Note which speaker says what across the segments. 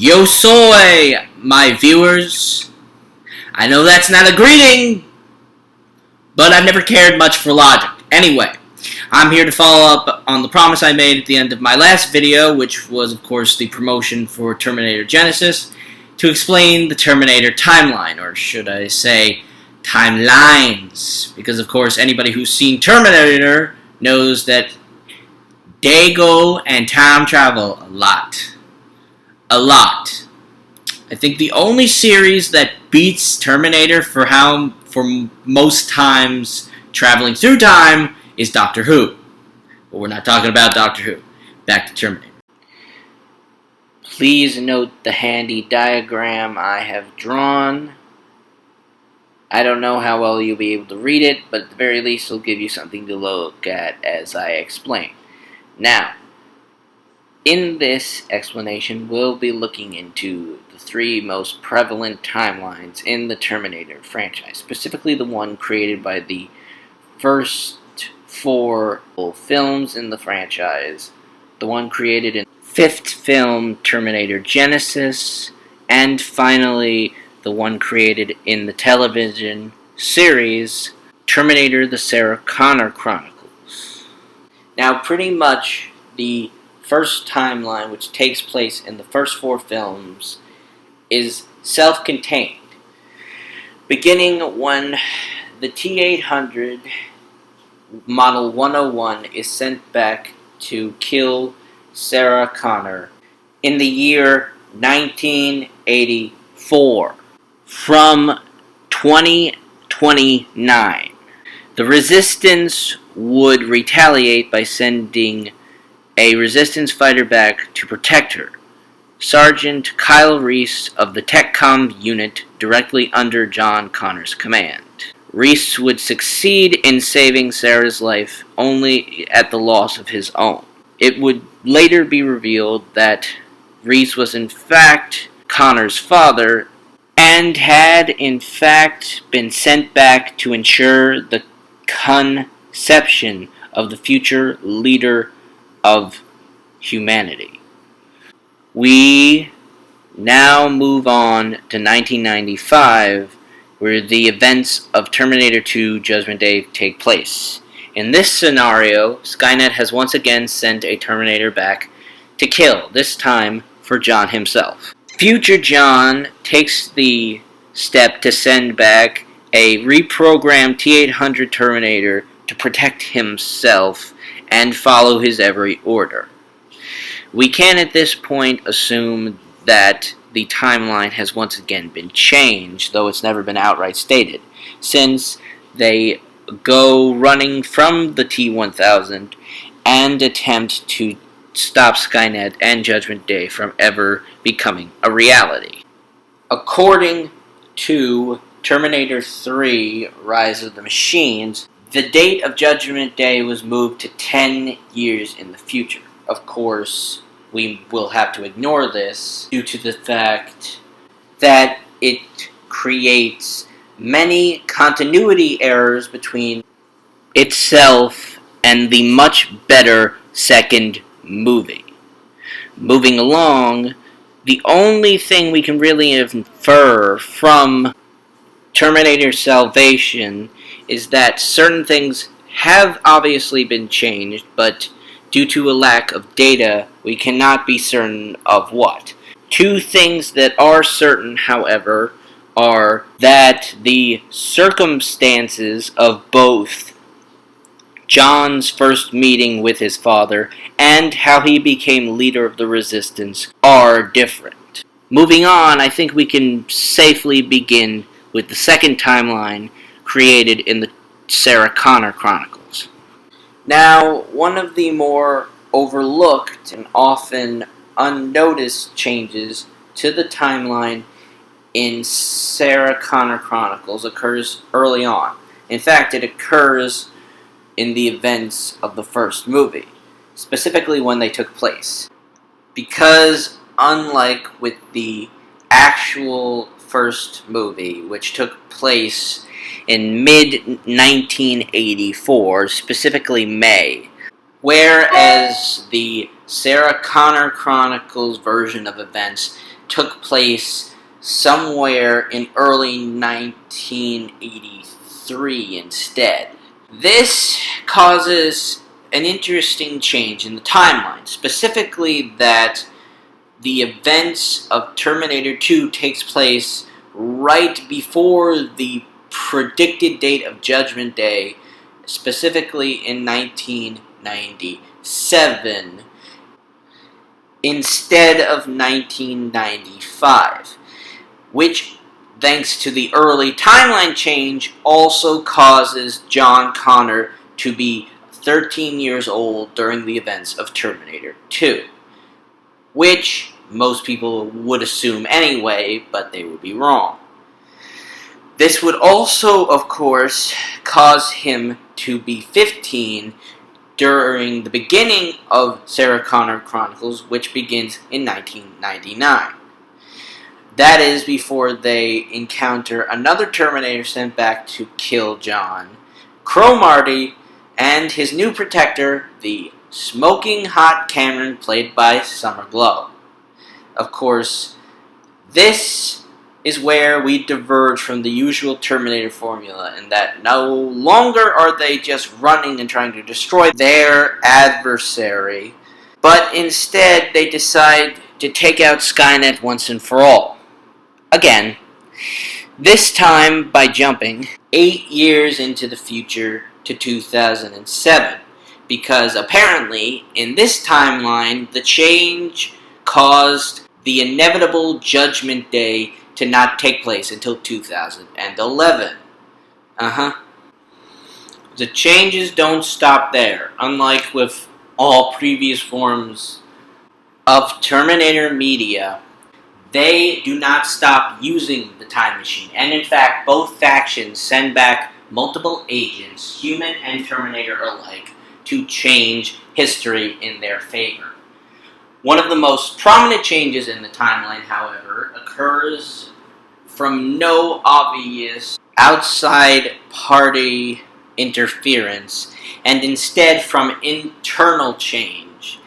Speaker 1: Yo soy, my viewers. I know that's not a greeting, but I've never cared much for logic. Anyway, I'm here to follow up on the promise I made at the end of my last video, which was, of course, the promotion for Terminator Genisys, to explain the Terminator timeline, or should I say, timelines. Because, of course, anybody who's seen Terminator knows that they go and time travel a lot. A lot. I think the only series that beats Terminator for most times traveling through time is Doctor Who. But we're not talking about Doctor Who. Back to Terminator. Please note the handy diagram I have drawn. I don't know how well you'll be able to read it, but at the very least it'll give you something to look at as I explain. Now, in this explanation, we'll be looking into the three most prevalent timelines in the Terminator franchise, specifically the one created by the first four films in the franchise, the one created in the fifth film, Terminator Genisys, and finally, the one created in the television series, Terminator the Sarah Connor Chronicles. Now, pretty much the first timeline, which takes place in the first four films, is self-contained, beginning when the T-800 Model 101 is sent back to kill Sarah Connor in the year 1984 from 2029. The Resistance would retaliate by sending a Resistance fighter back to protect her, Sergeant Kyle Reese of the TechCom unit directly under John Connor's command. Reese would succeed in saving Sarah's life only at the loss of his own. It would later be revealed that Reese was in fact Connor's father and had in fact been sent back to ensure the conception of the future leader of humanity. We now move on to 1995, where the events of Terminator 2 Judgment Day take place. In this scenario, Skynet has once again sent a Terminator back to kill, this time for John himself. Future John takes the step to send back a reprogrammed T-800 Terminator to protect himself and follow his every order. We can at this point assume that the timeline has once again been changed, though it's never been outright stated, since they go running from the T-1000 and attempt to stop Skynet and Judgment Day from ever becoming a reality. According to Terminator 3 Rise of the Machines, the date of Judgment Day was moved to 10 years in the future. Of course, we will have to ignore this due to the fact that it creates many continuity errors between itself and the much better second movie. Moving along, the only thing we can really infer from Terminator Salvation is that certain things have obviously been changed, but due to a lack of data, we cannot be certain of what. Two things that are certain, however, are that the circumstances of both John's first meeting with his father and how he became leader of the Resistance are different. Moving on, I think we can safely begin with the second timeline created in the Sarah Connor Chronicles. Now, one of the more overlooked and often unnoticed changes to the timeline in Sarah Connor Chronicles occurs early on. In fact, it occurs in the events of the first movie, specifically when they took place. Because unlike with the actual first movie, which took place in mid-1984, specifically May, whereas the Sarah Connor Chronicles version of events took place somewhere in early 1983 instead. This causes an interesting change in the timeline, specifically that the events of Terminator 2 takes place right before the predicted date of Judgment Day, specifically in 1997, instead of 1995, which, thanks to the early timeline change, also causes John Connor to be 13 years old during the events of Terminator 2. Which most people would assume anyway, but they would be wrong. This would also, of course, cause him to be 15 during the beginning of Sarah Connor Chronicles, which begins in 1999. That is before they encounter another Terminator sent back to kill John, Crow Marty, and his new protector, the smoking hot Cameron, played by Summer Glau. Of course, this is where we diverge from the usual Terminator formula, in that no longer are they just running and trying to destroy their adversary, but instead they decide to take out Skynet once and for all. Again, this time by jumping 8 years into the future to 2007. Because apparently, in this timeline, the change caused the inevitable Judgment Day to not take place until 2011. The changes don't stop there. Unlike with all previous forms of Terminator media, they do not stop using the time machine. And in fact, both factions send back multiple agents, human and Terminator alike, to change history in their favor. One of the most prominent changes in the timeline, however, occurs from no obvious outside party interference, and instead from internal change,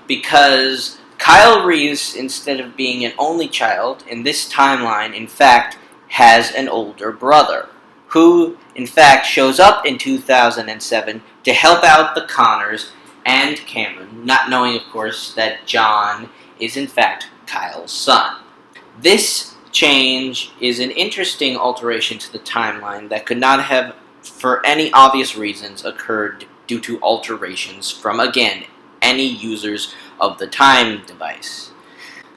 Speaker 1: because Kyle Reese, instead of being an only child, in this timeline, in fact, has an older brother, who, in fact, shows up in 2007 to help out the Connors and Cameron, not knowing, of course, that John is, in fact, Kyle's son. This change is an interesting alteration to the timeline that could not have, for any obvious reasons, occurred due to alterations from, again, any users of the time device.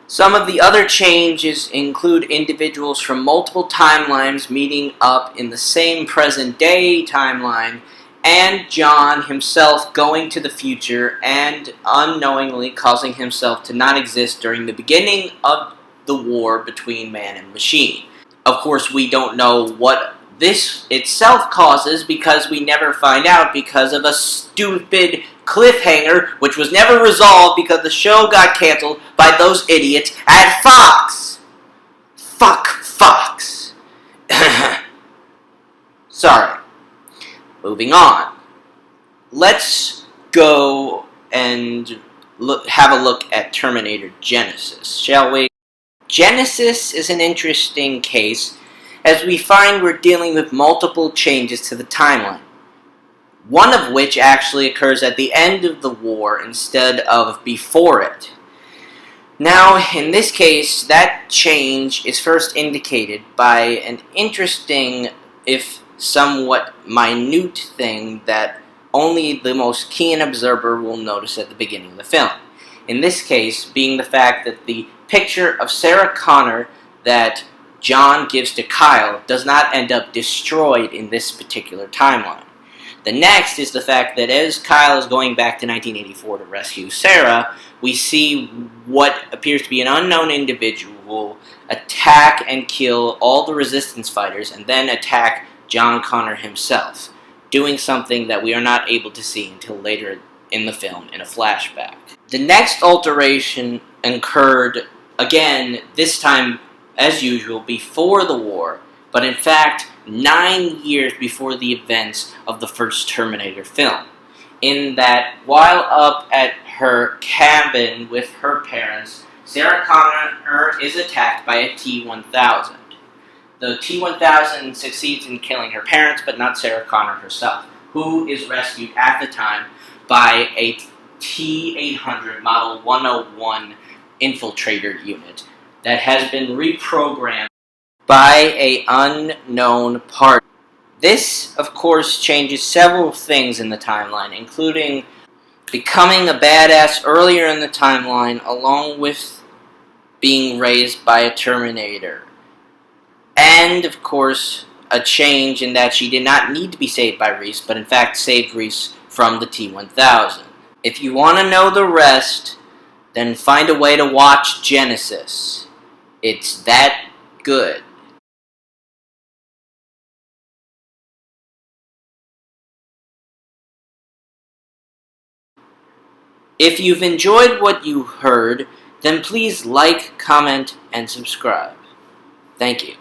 Speaker 1: Some of the other changes include individuals from multiple timelines meeting up in the same present-day timeline, and John himself going to the future and unknowingly causing himself to not exist during the beginning of the war between man and machine. Of course, we don't know what this itself causes because we never find out because of a stupid cliffhanger which was never resolved because the show got canceled by those idiots at Fox. Fuck Fox. Sorry. Moving on. Let's go and have a look at Terminator Genisys, shall we? Genisys is an interesting case, as we find we're dealing with multiple changes to the timeline, one of which actually occurs at the end of the war instead of before it. Now, in this case, that change is first indicated by an interesting, if somewhat minute thing that only the most keen observer will notice at the beginning of the film. In this case, being the fact that the picture of Sarah Connor that John gives to Kyle does not end up destroyed in this particular timeline. The next is the fact that as Kyle is going back to 1984 to rescue Sarah, we see what appears to be an unknown individual attack and kill all the resistance fighters and then attack John Connor himself, doing something that we are not able to see until later in the film in a flashback. The next alteration occurred, again, this time, as usual, before the war, but in fact, 9 years before the events of the first Terminator film, in that while up at her cabin with her parents, Sarah Connor is attacked by a T-1000. The T-1000 succeeds in killing her parents, but not Sarah Connor herself, who is rescued at the time by a T-800 Model 101 infiltrator unit that has been reprogrammed by an unknown party. This, of course, changes several things in the timeline, including becoming a badass earlier in the timeline, along with being raised by a Terminator. And, of course, a change in that she did not need to be saved by Reese, but in fact saved Reese from the T-1000. If you want to know the rest, then find a way to watch Genesis. It's that good. If you've enjoyed what you heard, then please like, comment, and subscribe. Thank you.